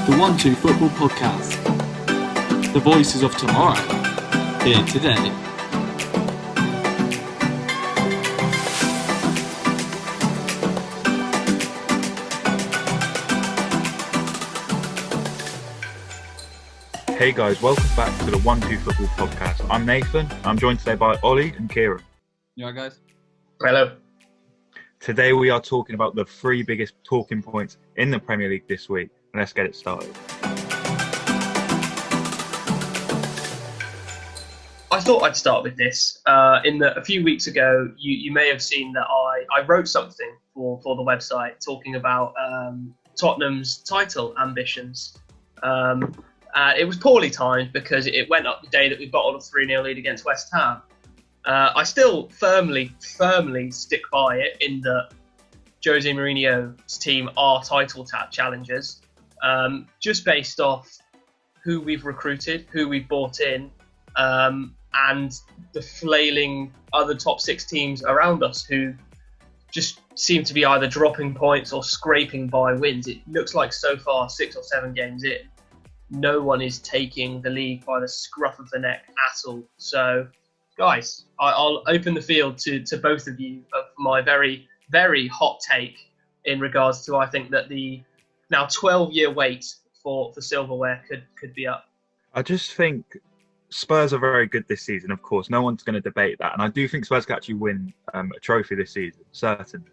The O2F Football Podcast. The voices of tomorrow, here today. Hey guys, welcome back to the O2F Football Podcast. I'm Nathan. I'm joined today by Ollie and Kieran. You alright, guys? Hello. Today we are talking about the three biggest talking points in the Premier League this week. Let's get it started. I thought I'd start with this. A few weeks ago, you may have seen that I wrote something for the website talking about Tottenham's title ambitions. It was poorly timed because it went up the day that we bottled a 3-0 lead against West Ham. I still firmly stick by it in that Jose Mourinho's team are title challengers, just based off who we've recruited, who we've bought in, and the flailing other top six teams around us who just seem to be either dropping points or scraping by wins. It looks like so far, 6 or 7 games in, no one is taking the league by the scruff of the neck at all. So, guys, I'll open the field to both of you of my very, very hot take in regards to I think that the now 12-year wait for silverware could be up. I just think Spurs are very good this season, of course. No one's going to debate that. And I do think Spurs can actually win a trophy this season, certainly.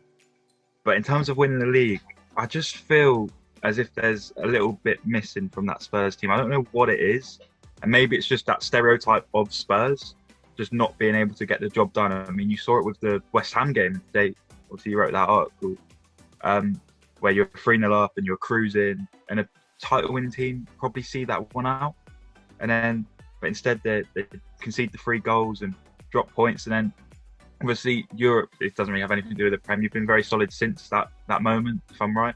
But in terms of winning the league, I just feel as if there's a little bit missing from that Spurs team. I don't know what it is. And maybe it's just that stereotype of Spurs, just not being able to get the job done. I mean, you saw it with the West Ham game today. Obviously, you wrote that article where you're 3-0 up and you're cruising, and a title-winning team probably see that one out. But instead, they concede the 3 goals and drop points. And then, obviously, Europe, it doesn't really have anything to do with the Prem. You've been very solid since that moment, if I'm right.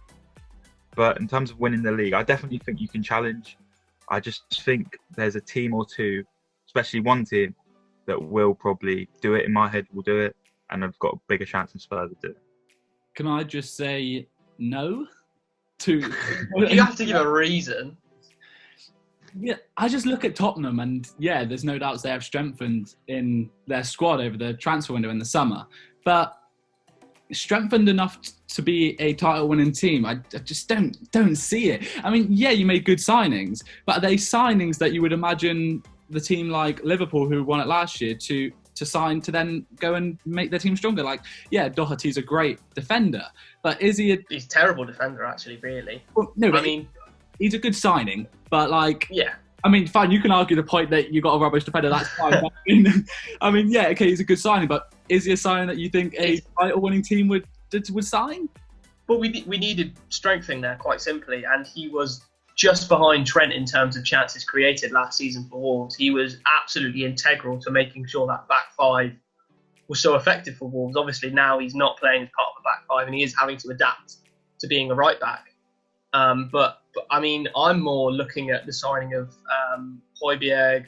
But in terms of winning the league, I definitely think you can challenge. I just think there's a team or two, especially one team, that will probably do it. In my head, will do it. And I've got a bigger chance than Spurs to do it. Can I just say no? You have to give a reason. Yeah, I just look at Tottenham and, yeah, there's no doubts they have strengthened in their squad over the transfer window in the summer. But strengthened enough to be a title-winning team, I just don't see it. I mean, yeah, you made good signings, but are they signings that you would imagine the team like Liverpool, who won it last year, to sign to then go and make their team stronger? Like, yeah, Doherty's a great defender, but is he He's a terrible defender, actually, really. Well, no, I mean, he's a good signing, but like, yeah. I mean, fine, you can argue the point that you got a rubbish defender, that's fine. I mean, yeah, okay, he's a good signing, but is he a signing that you think a title-winning team would sign? Well, we needed strengthening there, quite simply, and he was just behind Trent in terms of chances created last season for Wolves. He was absolutely integral to making sure that back five was so effective for Wolves. Obviously, now he's not playing as part of the back five, and he is having to adapt to being a right back. But I mean, I'm more looking at the signing of Højbjerg,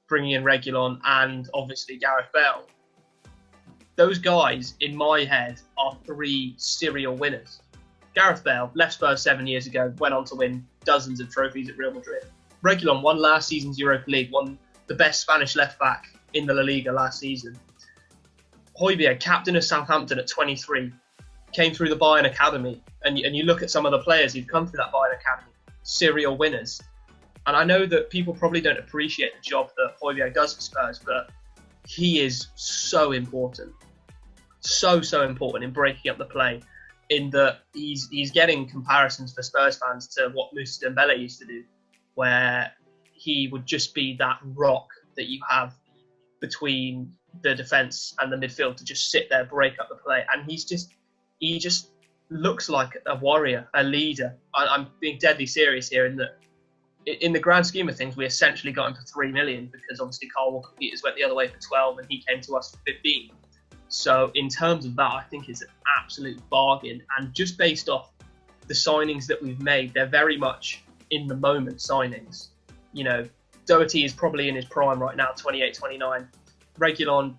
bringing in Reguilon, and obviously Gareth Bale. Those guys, in my head, are 3 serial winners. Gareth Bale left Spurs 7 years ago, went on to win dozens of trophies at Real Madrid. Reguilon won last season's Europa League, won the best Spanish left-back in the La Liga last season. Højbjerg, captain of Southampton at 23, came through the Bayern Academy. And you look at some of the players who've come through that Bayern Academy, serial winners. And I know that people probably don't appreciate the job that Højbjerg does for Spurs, but he is so important. So important in breaking up the play, in that he's getting comparisons for Spurs fans to what Moussa Dembele used to do, where he would just be that rock that you have between the defence and the midfield to just sit there, break up the play. And he just looks like a warrior, a leader. I'm being deadly serious here in that in the grand scheme of things, we essentially got him for 3 million because obviously Carl Walker-Peters went the other way for 12 and he came to us for 15. So in terms of that, I think it's an absolute bargain. And just based off the signings that we've made, they're very much in the moment signings. You know, Doherty is probably in his prime right now, 28, 29. Reguilon,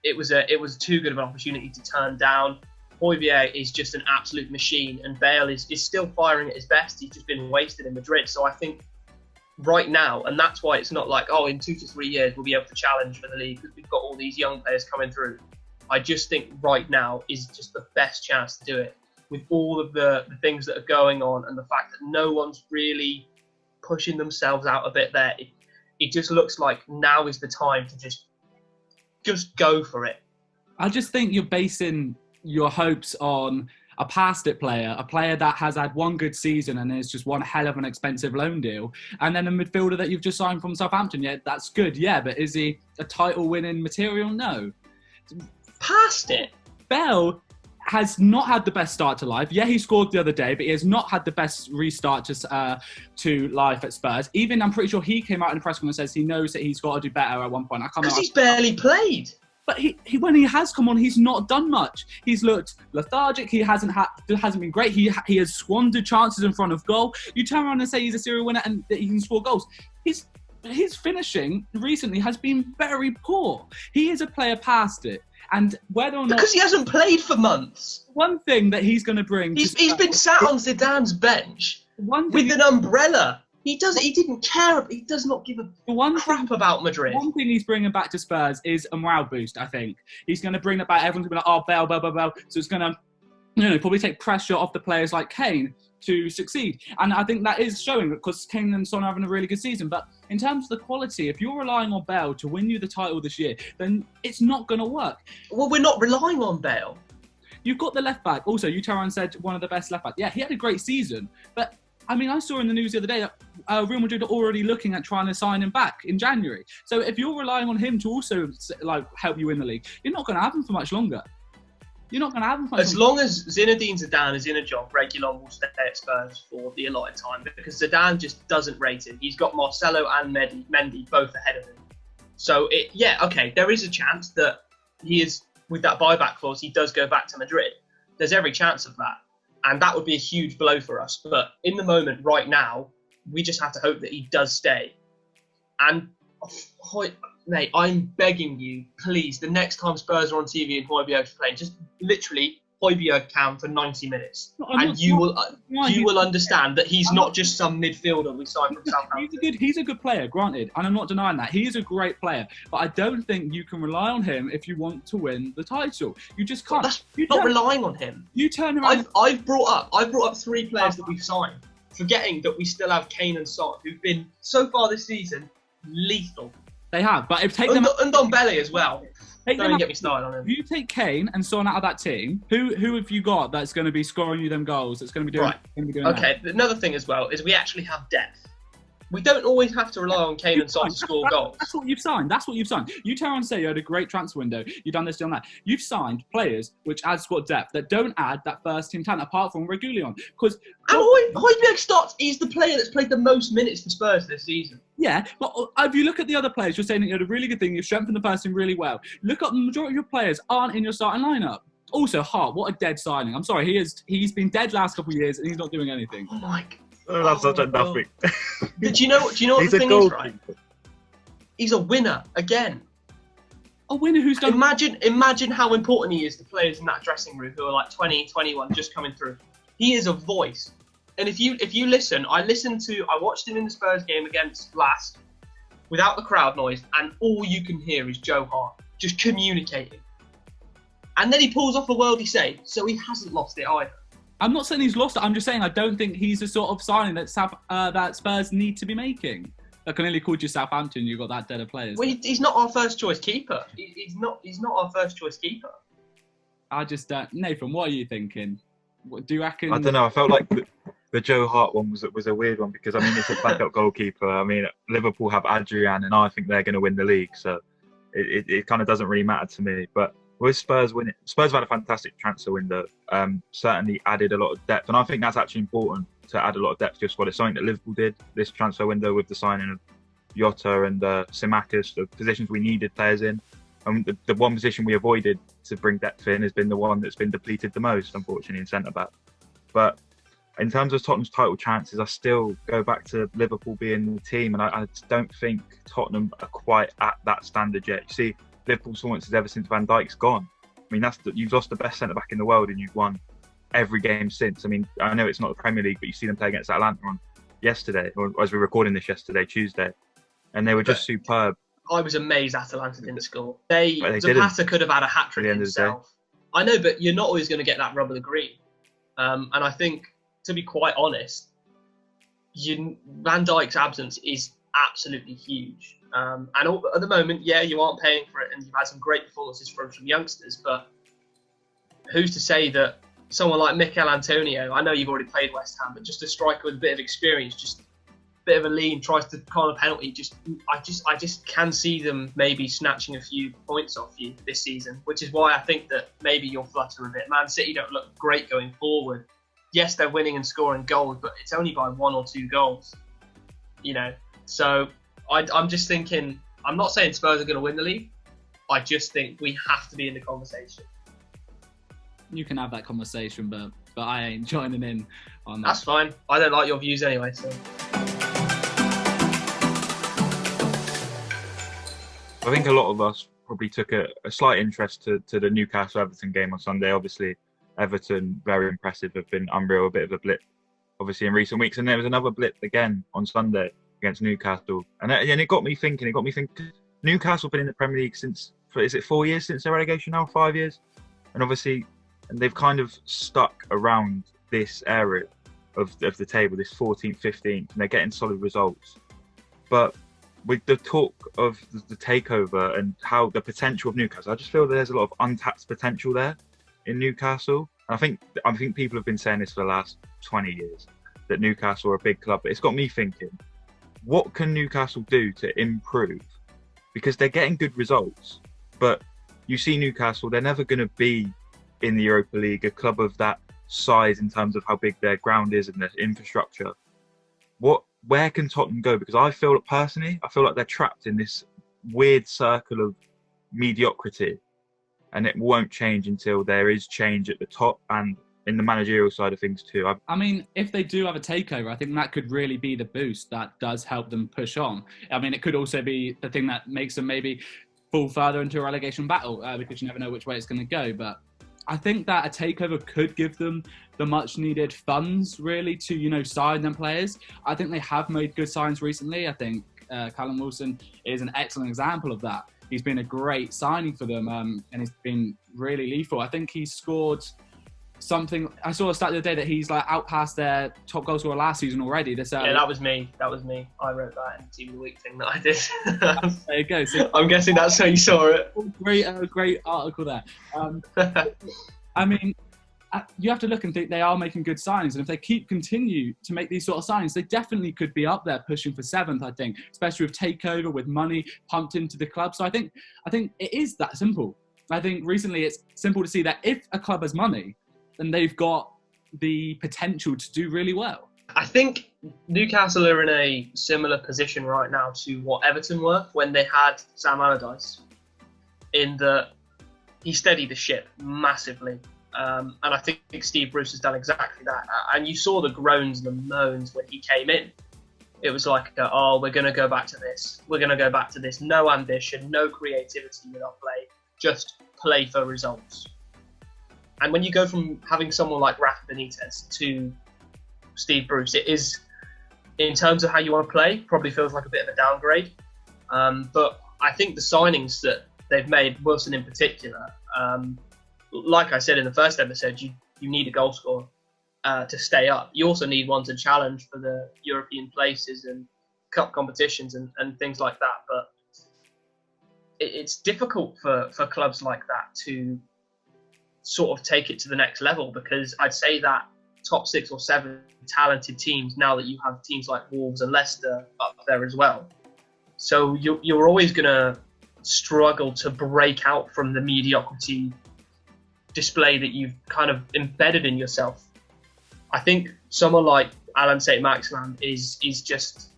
it was too good of an opportunity to turn down. Højbjerg is just an absolute machine, and Bale is still firing at his best. He's just been wasted in Madrid. So I think right now, and that's why it's not like, oh, in 2 to 3 years we'll be able to challenge for the league because we've got all these young players coming through. I just think right now is just the best chance to do it with all of the things that are going on and the fact that no one's really pushing themselves out a bit there. It just looks like now is the time to just go for it. I just think you're basing your hopes on a past it player, a player that has had one good season and is just one hell of an expensive loan deal, and then a midfielder that you've just signed from Southampton. Yeah, that's good, yeah, but is he a title-winning material? No. Past it. Bell has not had the best start to life. Yeah, he scored the other day, but he has not had the best restart to life at Spurs. Even, I'm pretty sure he came out in the press conference and says he knows that he's got to do better at one point. Because he's barely played. But he when he has come on, he's not done much. He's looked lethargic. He hasn't been great. He has squandered chances in front of goal. You turn around and say he's a serial winner and that he can score goals. His finishing recently has been very poor. He is a player past it. And whether or not... Because he hasn't played for months. One thing that he's going to bring... He's been sat on Zidane's bench with an umbrella. He didn't care. He does not give a crap about Madrid. One thing he's bringing back to Spurs is a morale boost, I think. He's going to bring that back. Everyone's going to be like, oh, Bell. So it's going to probably take pressure off the players like Kane to succeed. And I think that is showing because Kane and Son are having a really good season. But in terms of the quality, if you're relying on Bale to win you the title this year, then it's not going to work. Well, we're not relying on Bale. You've got the left back. Also, you turn around and said one of the best left backs. Yeah, he had a great season. But, I mean, I saw in the news the other day that Real Madrid are already looking at trying to sign him back in January. So if you're relying on him to also help you win the league, you're not going to have him for much longer. As long as Zinedine Zidane is in a job, Reguilon will stay at Spurs for the allotted time because Zidane just doesn't rate him. He's got Marcelo and Mendy both ahead of him. So, there is a chance that he is, with that buyback clause, he does go back to Madrid. There's every chance of that. And that would be a huge blow for us. But in the moment, right now, we just have to hope that he does stay. And, mate, I'm begging you, please, the next time Spurs are on TV and Højbjerg's playing, just literally Højbjerg can for 90 minutes. You will understand that he's not just some midfielder we signed from Southampton. He's a good player, granted, and I'm not denying that. He is a great player, but I don't think you can rely on him if you want to win the title. You just can't. Not relying on him. You turn around. I've brought up 3 players that we've signed, forgetting that we still have Kane and Son, who've been, so far this season, lethal. They have, but if and Ndombele as well. Don't even get me started on him. If you take Kane and Son out of that team, who have you got that's going to be scoring you them goals? That's going to be doing. Right. Okay. Another thing as well is we actually have depth. We don't always have to rely on Kane and Son to score goals. That's what you've signed. You turn around and say you had a great transfer window. You've done this, done that. You've signed players which add squad depth that don't add that first team talent apart from Reguilon. Because Højbjerg starts. He's the player that's played the most minutes for Spurs this season. Yeah, but if you look at the other players, you're saying that you had a really good thing. You've strengthened the first team really well. Look up the majority of your players aren't in your starting lineup. Also, Hart, what a dead signing. I'm sorry, he's been dead last couple of years and he's not doing anything. Oh my God. Oh, that's such a nothing. Do you know what the thing is, right? He's a winner again. A winner who's done... Imagine how important he is to players in that dressing room who are like 20, 21, just coming through. He is a voice. And if you listen, I watched him in the Spurs game against Last without the crowd noise, and all you can hear is Joe Hart just communicating. And then he pulls off a worldie save, so he hasn't lost it either. I'm not saying he's lost it. I'm just saying I don't think he's the sort of signing that Spurs need to be making. I can only call you Southampton. You've got that dead of players. Well, he's not our first choice keeper. He's not our first choice keeper. I just Nathan, what are you thinking? Do you reckon? I don't know. I felt like the Joe Hart one was a weird one because it's a backup goalkeeper. I mean, Liverpool have Adrian, and I think they're going to win the league. So it kind of doesn't really matter to me. But with Spurs winning, Spurs have had a fantastic transfer window. Certainly added a lot of depth, and I think that's actually important to add a lot of depth to your squad. It's something that Liverpool did this transfer window with the signing of Jota and Simakis, the positions we needed players in. And the one position we avoided to bring depth in has been the one that's been depleted the most, unfortunately, in centre-back. But in terms of Tottenham's title chances, I still go back to Liverpool being the team, and I don't think Tottenham are quite at that standard yet. You see, Liverpour's performances ever since Van Dijk's gone I mean, you've lost the best centre-back in the world and you've won every game since. I mean, I know it's not the Premier League, but you see them play against Atalanta on yesterday, or as we're recording this yesterday, Tuesday, and they were just superb. I was amazed Atalanta didn't score. Zapata could have had a hat-trick himself. I know, but you're not always going to get that rub of the green. And I think, to be quite honest, Van Dijk's absence is absolutely huge. And at the moment, you aren't paying for it, and you've had some great performances from youngsters, but who's to say that someone like Mikel Antonio, I know you've already played West Ham, but just a striker with a bit of experience, just a bit of a lean, tries to call a penalty, I just can see them maybe snatching a few points off you this season, which is why I think that maybe you'll flutter a bit. Man City don't look great going forward. Yes, they're winning and scoring goals, but it's only by 1 or 2 goals, So I'm just thinking, I'm not saying Spurs are going to win the league. I just think we have to be in the conversation. You can have that conversation, but I ain't joining in on that. That's fine. I don't like your views anyway, so. I think a lot of us probably took a slight interest to the Newcastle-Everton game on Sunday. Obviously, Everton, very impressive, have been unreal, a bit of a blip, obviously, in recent weeks. And there was another blip again on Sunday against Newcastle. And it got me thinking, Newcastle have been in the Premier League since, is it 4 years since their relegation now? 5 years? And obviously, they've kind of stuck around this area of the table, this 14th, 15th, and they're getting solid results. But with the talk of the takeover and how the potential of Newcastle, I just feel there's a lot of untapped potential there in Newcastle. And I think people have been saying this for the last 20 years, that Newcastle are a big club. But it's got me thinking, what can Newcastle do to improve? Because they're getting good results, but you see Newcastle, they're never going to be in the Europa League, a club of that size in terms of how big their ground is and their infrastructure. Where can Tottenham go? Because I feel like they're trapped in this weird circle of mediocrity, and it won't change until there is change at the top and in the managerial side of things too. I mean, if they do have a takeover, I think that could really be the boost that does help them push on. I mean, it could also be the thing that makes them maybe fall further into a relegation battle, because you never know which way it's going to go. But I think that a takeover could give them the much needed funds really to, sign them players. I think they have made good signs recently. I think Callum Wilson is an excellent example of that. He's been a great signing for them, and he's been really lethal. I think he scored something. I saw a stat the other day that he's outpassed their top goal scorer last season already. Yeah, that was me. I wrote that in the Team of the Week thing that I did. There you go. So, I'm guessing that's how you saw it. Great article there. I mean, you have to look and think they are making good signings, and if they continue to make these sort of signings, they definitely could be up there pushing for 7th. I think, especially with takeover, with money pumped into the club. So I think it is that simple. I think recently it's simple to see that if a club has money, then they've got the potential to do really well. I think Newcastle are in a similar position right now to what Everton were when they had Sam Allardyce, in that he steadied the ship massively. And I think Steve Bruce has done exactly that. And you saw the groans and the moans when he came in. It was like, we're going to go back to this. We're going to go back to this. No ambition, no creativity with our play. Just play for results. And when you go from having someone like Rafa Benitez to Steve Bruce, it is, in terms of how you want to play, probably feels like a bit of a downgrade. But I think the signings that they've made, Wilson in particular, like I said in the first episode, you need a goal scorer to stay up. You also need one to challenge for the European places and cup competitions and things like that. But it's difficult for clubs like that to sort of take it to the next level, because I'd say that top 6 or 7 talented teams, now that you have teams like Wolves and Leicester up there as well. So you're always going to struggle to break out from the mediocrity display that you've kind of embedded in yourself. I think someone like Alan St-Maximin is just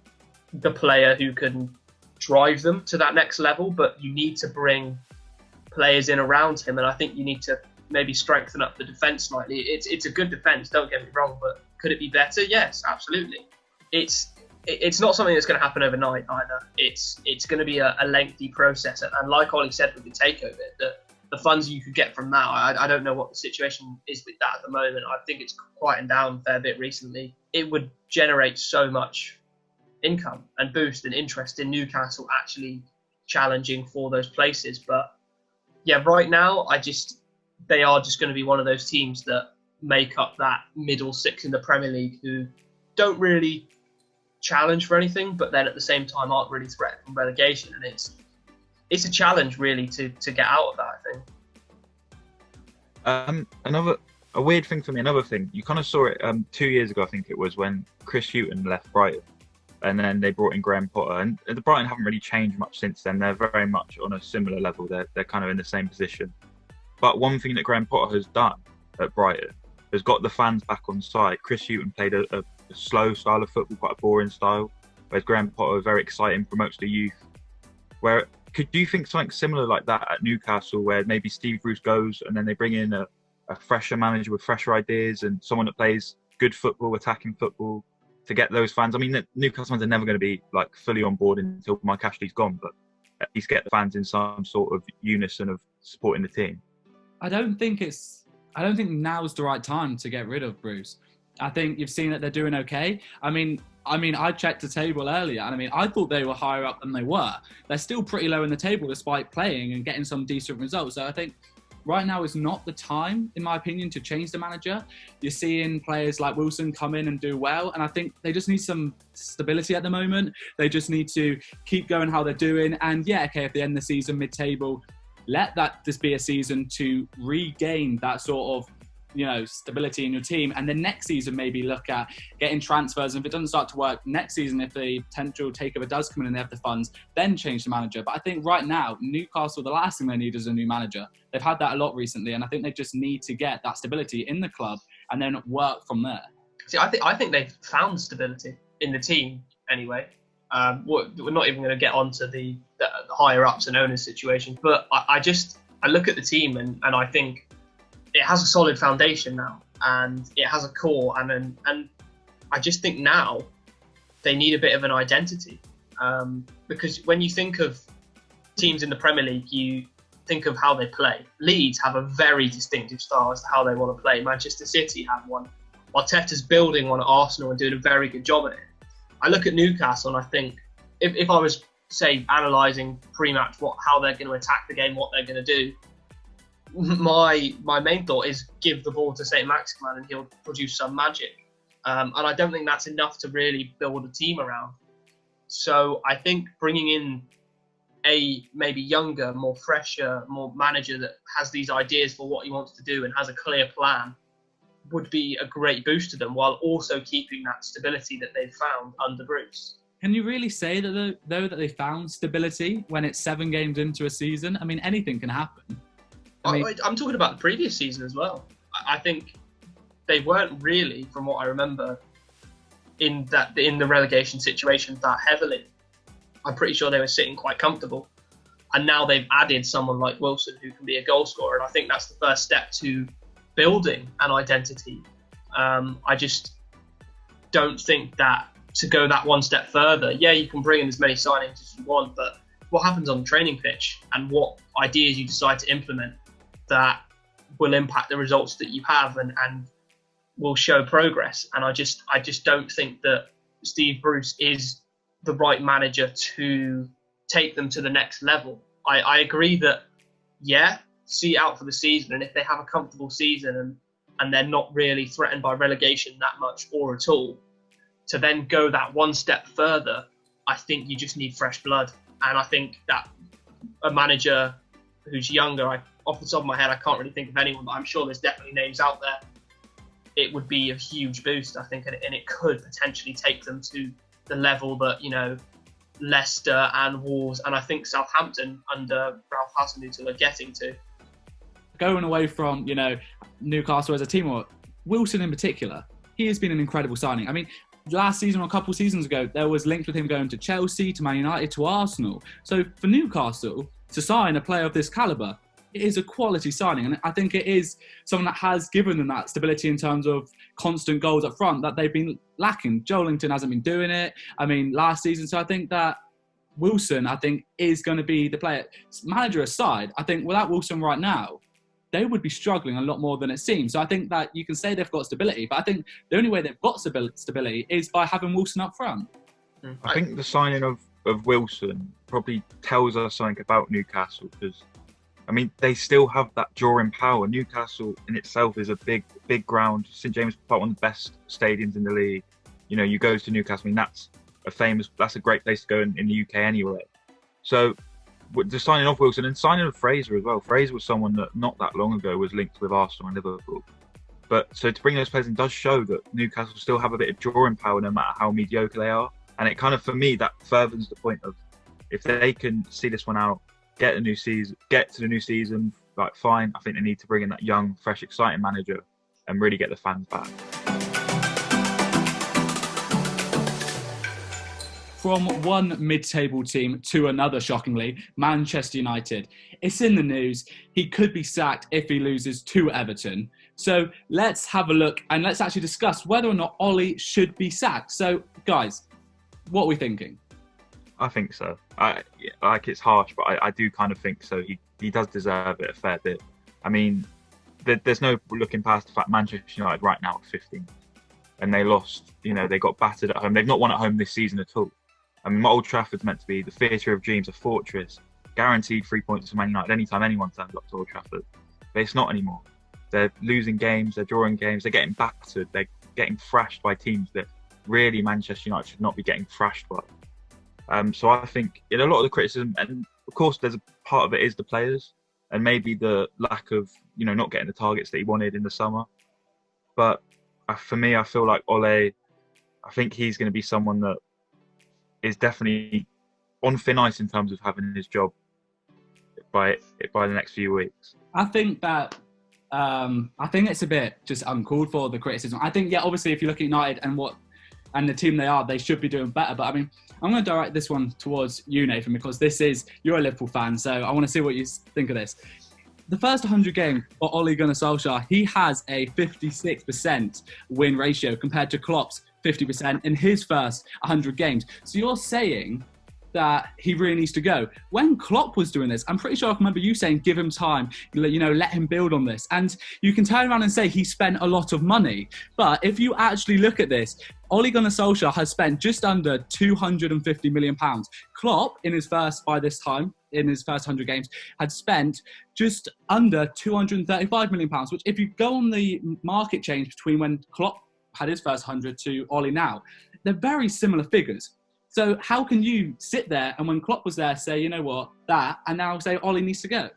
the player who can drive them to that next level, but you need to bring players in around him, and I think you need to maybe strengthen up the defence slightly. It's a good defence, don't get me wrong, but could it be better? Yes, absolutely. It's not something that's going to happen overnight either. It's going to be a lengthy process, and like Ollie said with the takeover, that the funds you could get from that, I don't know what the situation is with that at the moment. I think it's quieting down a fair bit recently. It would generate so much income and boost and interest in Newcastle actually challenging for those places. But yeah, right now, they are just going to be one of those teams that make up that middle six in the Premier League who don't really challenge for anything, but then at the same time aren't really threatened from relegation. And it's a challenge really to get out of that, I think. A weird thing for me, another thing, you kind of saw it 2 years ago, I think it was, when Chris Hughton left Brighton, and then they brought in Graham Potter, and the Brighton haven't really changed much since then. They're very much on a similar level. They're kind of in the same position. But one thing that Graham Potter has done at Brighton has got the fans back on side. Chris Hughton played a slow style of football, quite a boring style, whereas Graham Potter is very exciting, promotes the youth. Do you think something similar like that at Newcastle, where maybe Steve Bruce goes and then they bring in a fresher manager with fresher ideas and someone that plays good football, attacking football, to get those fans? I mean, the Newcastle fans are never going to be like fully on board until Mike Ashley's gone, but at least get the fans in some sort of unison of supporting the team. I don't think now's the right time to get rid of Bruce. I think you've seen that they're doing okay. I mean, I checked the table earlier, and I thought they were higher up than they were. They're still pretty low in the table despite playing and getting some decent results. So I think right now is not the time, in my opinion, to change the manager. You're seeing players like Wilson come in and do well, and I think they just need some stability at the moment. They just need to keep going how they're doing. And yeah, okay, if they end the season mid-table, let that just be a season to regain that sort of, stability in your team. And then next season, maybe look at getting transfers. And if it doesn't start to work next season, if the potential takeover does come in and they have the funds, then change the manager. But I think right now, Newcastle, the last thing they need is a new manager. They've had that a lot recently. And I think they just need to get that stability in the club and then work from there. See, I think they've found stability in the team anyway. We're not even going to get onto the higher ups and owners situation, but I look at the team and I think it has a solid foundation now, and it has a core, and I just think now they need a bit of an identity, because when you think of teams in the Premier League, you think of how they play. Leeds have a very distinctive style as to how they want to play. Manchester City have one. Arteta's building one at Arsenal and doing a very good job at it. I look at Newcastle and I think if I was, say, analysing pre-match how they're going to attack the game, what they're going to do, my main thought is give the ball to St. Maximin and he'll produce some magic. And I don't think that's enough to really build a team around. So I think bringing in a maybe younger, more fresher, more manager that has these ideas for what he wants to do and has a clear plan would be a great boost to them, while also keeping that stability that they've found under Bruce. Can you really say that they found stability when it's 7 games into a season? I mean, anything can happen. I'm talking about the previous season as well. I think they weren't really, from what I remember, in the relegation situation that heavily. I'm pretty sure they were sitting quite comfortable. And now they've added someone like Wilson who can be a goal scorer. And I think that's the first step to building an identity. I just don't think that to go that one step further, yeah, you can bring in as many signings as you want, but what happens on the training pitch and what ideas you decide to implement that will impact the results that you have and will show progress. And I just don't think that Steve Bruce is the right manager to take them to the next level. I agree that, yeah, see out for the season, and if they have a comfortable season and they're not really threatened by relegation that much or at all, to then go that one step further, I think you just need fresh blood. And I think that a manager who's younger, off the top of my head, I can't really think of anyone, but I'm sure there's definitely names out there. It would be a huge boost, I think, and it could potentially take them to the level that, Leicester and Wolves and I think Southampton under Ralph Hasenhüttl are getting to. Going away from, Newcastle as a team, or Wilson in particular, he has been an incredible signing. I mean, last season or a couple of seasons ago, there was links with him going to Chelsea, to Man United, to Arsenal. So for Newcastle to sign a player of this calibre, it is a quality signing. And I think it is someone that has given them that stability in terms of constant goals up front that they've been lacking. Joelinton hasn't been doing it, last season. So I think that Wilson, I think, is going to be the player. Manager aside, I think without Wilson right now, they would be struggling a lot more than it seems. So I think that you can say they've got stability, but I think the only way they've got stability is by having Wilson up front. I think the signing of Wilson probably tells us something about Newcastle, because, I mean, they still have that drawing power. Newcastle in itself is a big ground. St James Park, one of the best stadiums in the league. You know, you go to Newcastle, I mean, that's a great place to go in the UK anyway. So the signing of Wilson and signing of Fraser as well. Fraser was someone that not that long ago was linked with Arsenal and Liverpool. But so to bring those players in does show that Newcastle still have a bit of drawing power no matter how mediocre they are. And it kind of, for me, that furthers the point of, if they can see this one out, get to the new season, like, fine. I think they need to bring in that young, fresh, exciting manager and really get the fans back. From one mid-table team to another, shockingly, Manchester United. It's in the news. He could be sacked if he loses to Everton. So let's have a look and let's actually discuss whether or not Ole should be sacked. So, guys, what are we thinking? I think so. It's harsh, but I do kind of think so. He does deserve it a fair bit. I mean, there's no looking past the fact Manchester United right now are 15, and they lost. You know, they got battered at home. They've not won at home this season at all. I mean, Old Trafford's meant to be the theatre of dreams, a fortress, guaranteed 3 points to Man United anytime anyone turns up to Old Trafford. But it's not anymore. They're losing games, they're drawing games, they're getting battered, they're getting thrashed by teams that really Manchester United should not be getting thrashed by. So I think in a lot of the criticism, and of course there's a part of it is the players and maybe the lack of, you know, not getting the targets that he wanted in the summer. But for me, I feel like Ole, I think he's going to be someone that is definitely on thin ice in terms of having his job by the next few weeks. I think that I think it's a bit just uncalled for, the criticism. I think, yeah, obviously if you look at United and the team they are, they should be doing better. But I mean, I'm going to direct this one towards you, Nathan, because you're a Liverpool fan, so I want to see what you think of this. The first 100 games for Ole Gunnar Solskjaer, he has a 56% win ratio compared to Klopp's 50% in his first 100 games. So you're saying that he really needs to go. When Klopp was doing this, I'm pretty sure I remember you saying, give him time, you know, let him build on this. And you can turn around and say he spent a lot of money. But if you actually look at this, Ole Gunnar Solskjaer has spent just under £250 million. Klopp, in his first 100 games, had spent just under £235 million, which if you go on the market change between when Klopp had his first 100 to Ole now, they're very similar figures. So how can you sit there and when Klopp was there say, you know what, that, and now say Ole needs to go?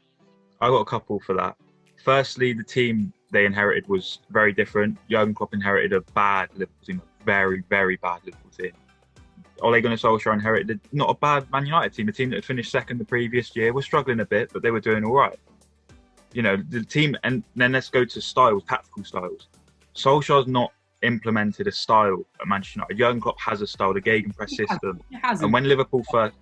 I got a couple for that. Firstly, the team they inherited was very different. Jurgen Klopp inherited a bad Liverpool team, a very, very bad Liverpool team. Ole Gunnar Solskjaer inherited not a bad Man United team, a team that had finished second the previous year, was struggling a bit, but they were doing all right. You know, the team, and then let's go to styles, tactical styles. Solskjaer's not implemented a style at Manchester United. Jurgen Klopp has a style, the gegenpress system. And when Liverpool first...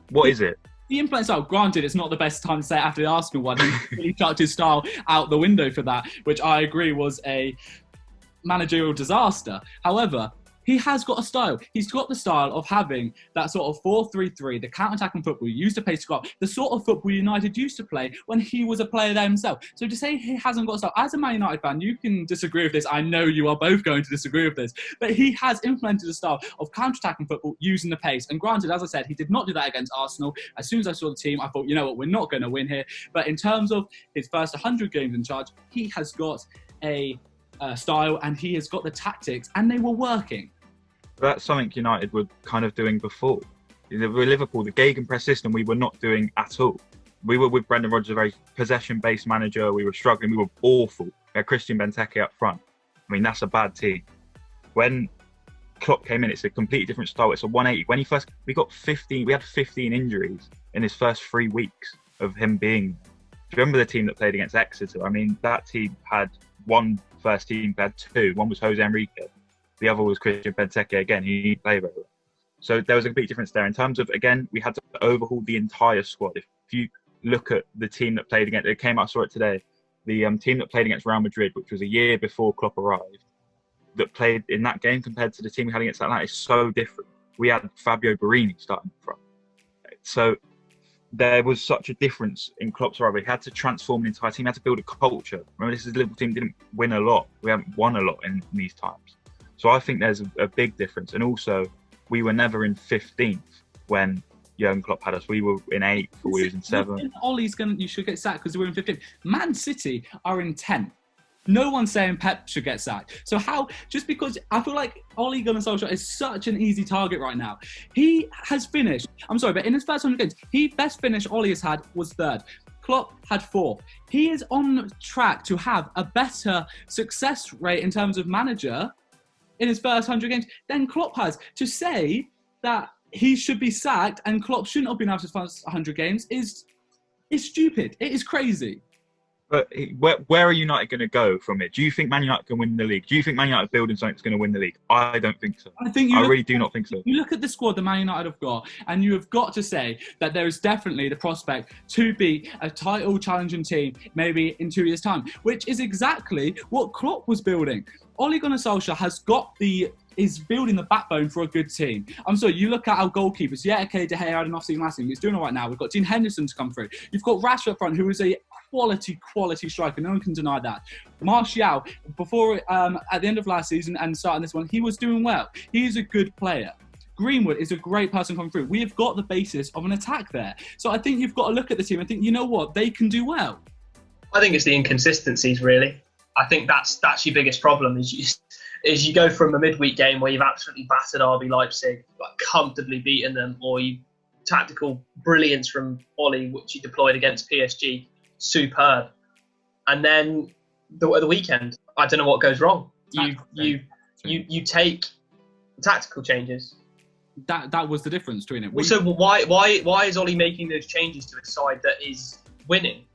What is it? The implement style, granted, it's not the best time to say it after the Arsenal one. He really chucked his style out the window for that, which I agree was a managerial disaster. However, he has got a style. He's got the style of having that sort of 4-3-3, the counter-attacking football used to play Scott, the sort of football United used to play when he was a player there himself. So to say he hasn't got a style, as a Man United fan, you can disagree with this. I know you are both going to disagree with this. But he has implemented a style of counter-attacking football using the pace. And granted, as I said, he did not do that against Arsenal. As soon as I saw the team, I thought, you know what, we're not going to win here. But in terms of his first 100 games in charge, he has got a style and he has got the tactics, and they were working. That's something United were kind of doing before. With Liverpool, the gegenpress system, we were not doing at all. We were with Brendan Rodgers, a very possession-based manager. We were struggling. We were awful. We had Christian Benteke up front. I mean, that's a bad team. When Klopp came in, it's a completely different style. It's a 180. When he first, we had 15 injuries in his first 3 weeks of him being. Do you remember the team that played against Exeter? I mean, that team had one first team, they had two. One was Jose Enrique. The other was Christian Benteke. Again, he played very well. So there was a complete difference there. In terms of, again, we had to overhaul the entire squad. If you look at the team that played against, it came out, I saw it today, the team that played against Real Madrid, which was a year before Klopp arrived, that played in that game compared to the team we had against Atlanta is so different. we had Fabio Borini starting from. So there was such a difference in Klopp's arrival. He had to transform an entire team. He had to build a culture. Remember, this is a Liverpool team didn't win a lot. We haven't won a lot in these times. So I think there's a big difference. And also, we were never in 15th when Jurgen Klopp had us. We were in 8th or we was in 7th. You should get sacked because we're in 15th. Man City are in 10th. No one's saying Pep should get sacked. So how, just because I feel like Ole Gunnar Solskjaer is such an easy target right now. He has finished, I'm sorry, but in his first 100 games, best finish Ole has had was 3rd. Klopp had 4th. He is on track to have a better success rate in terms of manager in his first 100 games than Klopp has. To say that he should be sacked and Klopp shouldn't have been out of his first 100 games is stupid. It is crazy. But where are United going to go from it? Do you think Man United can win the league? Do you think Man United building something that's going to win the league? I don't think so. I really do not think so. You look at the squad that Man United have got, and you have got to say that there is definitely the prospect to be a title challenging team maybe in 2 years' time, which is exactly what Klopp was building. Ole Gunnar Solskjaer is building the backbone for a good team. I'm sorry, you look at our goalkeepers. Yeah, okay, De Gea had an off-season last season. He's doing all right now. We've got Dean Henderson to come through. You've got Rashford up front, who is a quality striker. No one can deny that. Martial, before at the end of last season and starting this one, he was doing well. He is a good player. Greenwood is a great person coming through. We have got the basis of an attack there. So I think you've got to look at the team and think, you know what, they can do well. I think it's the inconsistencies, really. I think that's your biggest problem is you go from a midweek game where you've absolutely battered RB Leipzig, like comfortably beaten them, or you tactical brilliance from Ole, which he deployed against PSG, superb. And then the weekend, I don't know what goes wrong. You take tactical changes. That was the difference between it. So why is Ole making those changes to a side that is winning?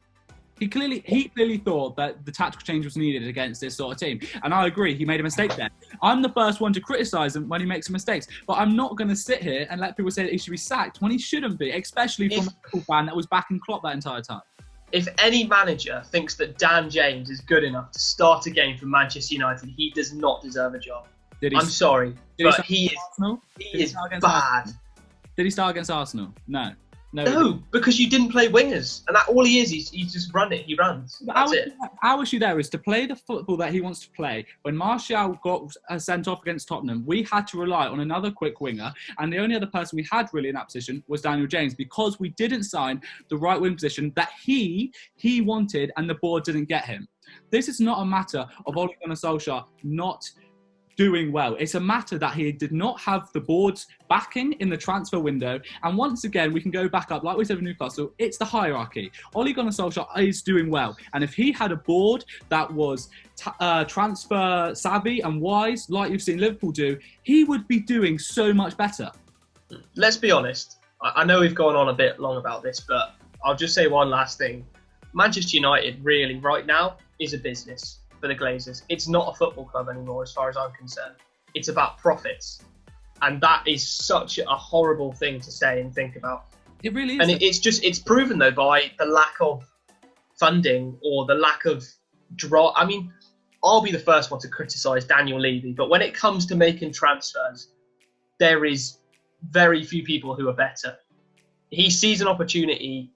He clearly thought that the tactical change was needed against this sort of team. And I agree, he made a mistake there. I'm the first one to criticise him when he makes mistakes. But I'm not going to sit here and let people say that he should be sacked when he shouldn't be, especially from a Liverpool fan that was backing Klopp that entire time. If any manager thinks that Dan James is good enough to start a game for Manchester United, he does not deserve a job. I'm sorry, but he is bad. Did he start against Arsenal? No, because you didn't play wingers, and that all he is. He's just run it. He runs. That's it. Our issue there is to play the football that he wants to play. When Martial got sent off against Tottenham, we had to rely on another quick winger, and the only other person we had really in that position was Daniel James, because we didn't sign the right wing position that he wanted, and the board didn't get him. This is not a matter of Ole Gunnar Solskjaer not doing well. It's a matter that he did not have the board's backing in the transfer window. And once again, we can go back up, like we said with Newcastle, it's the hierarchy. Ole Gunnar Solskjaer is doing well. And if he had a board that was transfer savvy and wise, like you've seen Liverpool do, he would be doing so much better. Let's be honest. I know we've gone on a bit long about this, but I'll just say one last thing. Manchester United really, right now, is a business for the Glazers. It's not a football club anymore, as far as I'm concerned. It's about profits. And that is such a horrible thing to say and think about. It really is. And it's proven, though, by the lack of funding or the lack of draw. I mean, I'll be the first one to criticise Daniel Levy, but when it comes to making transfers, there is very few people who are better. He sees an opportunity,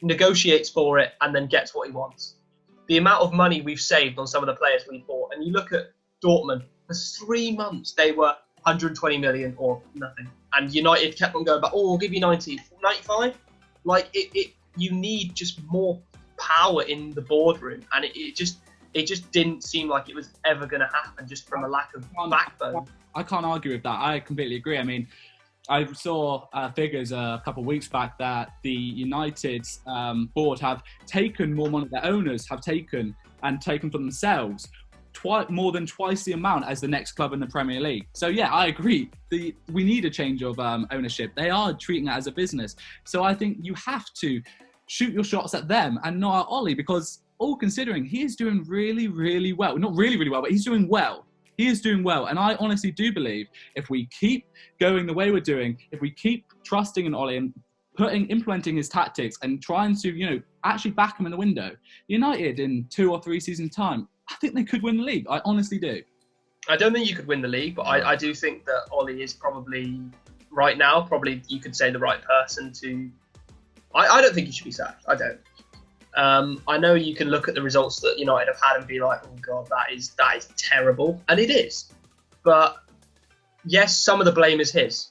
negotiates for it, and then gets what he wants. The amount of money we've saved on some of the players we bought, and you look at Dortmund, for 3 months they were 120 million or nothing, and United kept on going back, we'll give you 90, 95. Like you need just more power in the boardroom, and it just didn't seem like it was ever going to happen, just from a lack of backbone. I can't argue with that. I completely agree. I mean, I saw figures a couple of weeks back that the United board have taken more money, their owners have taken for themselves more than twice the amount as the next club in the Premier League. So yeah, I agree. We need a change of ownership. They are treating it as a business. So I think you have to shoot your shots at them and not at Ole, because all considering, he is doing really, really well. Not really, really well, but he's doing well. He is doing well, and I honestly do believe if we keep going the way we're doing, if we keep trusting in Ole and implementing his tactics and trying to, actually back him in the window, United in 2 or 3 seasons' time, I think they could win the league. I honestly do. I don't think you could win the league, but I do think that Ole is probably right now, probably you could say the right person to. I don't think he should be sacked. I don't. I know you can look at the results that United have had and be like, oh God, that is terrible. And it is. But yes, some of the blame is his.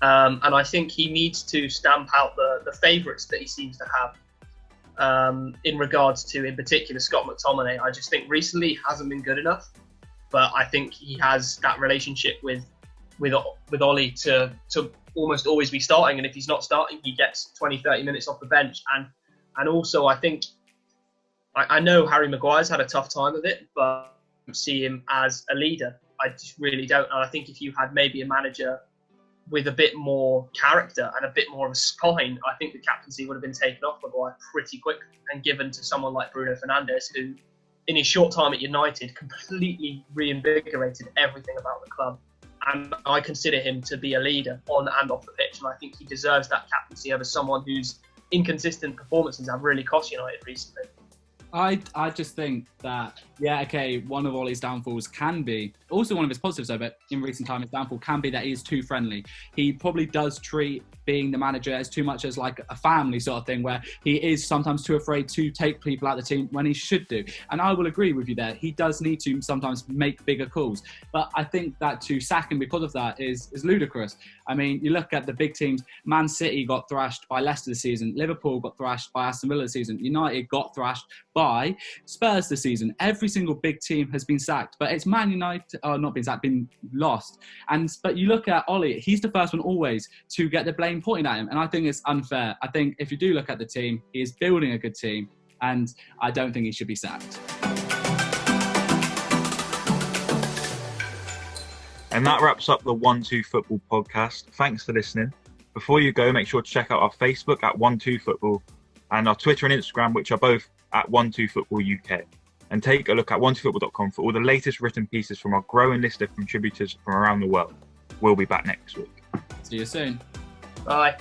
And I think he needs to stamp out the favourites that he seems to have in regards to, in particular, Scott McTominay. I just think recently he hasn't been good enough. But I think he has that relationship with Ole to almost always be starting. And if he's not starting, he gets 20, 30 minutes off the bench. And also, I think, I know Harry Maguire's had a tough time of it, but I don't see him as a leader. I just really don't. And I think if you had maybe a manager with a bit more character and a bit more of a spine, I think the captaincy would have been taken off Maguire pretty quick and given to someone like Bruno Fernandes, who, in his short time at United, completely reinvigorated everything about the club. And I consider him to be a leader on and off the pitch. And I think he deserves that captaincy over someone whose inconsistent performances have really cost United recently. I just think that, one of Ole's downfalls can be, also one of his positives though, but in recent time his downfall can be that he is too friendly. He probably does treat being the manager as too much as like a family sort of thing, where he is sometimes too afraid to take people out of the team when he should do. And I will agree with you there. He does need to sometimes make bigger calls. But I think that to sack him because of that is ludicrous. I mean, you look at the big teams, Man City got thrashed by Leicester this season, Liverpool got thrashed by Aston Villa this season, United got thrashed by Spurs this season. Every single big team has been sacked, but it's Man United, not been sacked, been lost. But you look at Ole, he's the first one always to get the blame pointed at him, and I think it's unfair. I think if you do look at the team, he is building a good team, and I don't think he should be sacked. And that wraps up the 1-2 Football podcast. Thanks for listening. Before you go, make sure to check out our Facebook at 1-2 Football and our Twitter and Instagram, which are both at 1-2 Football UK. And take a look at 12football.com for all the latest written pieces from our growing list of contributors from around the world. We'll be back next week. See you soon. Bye.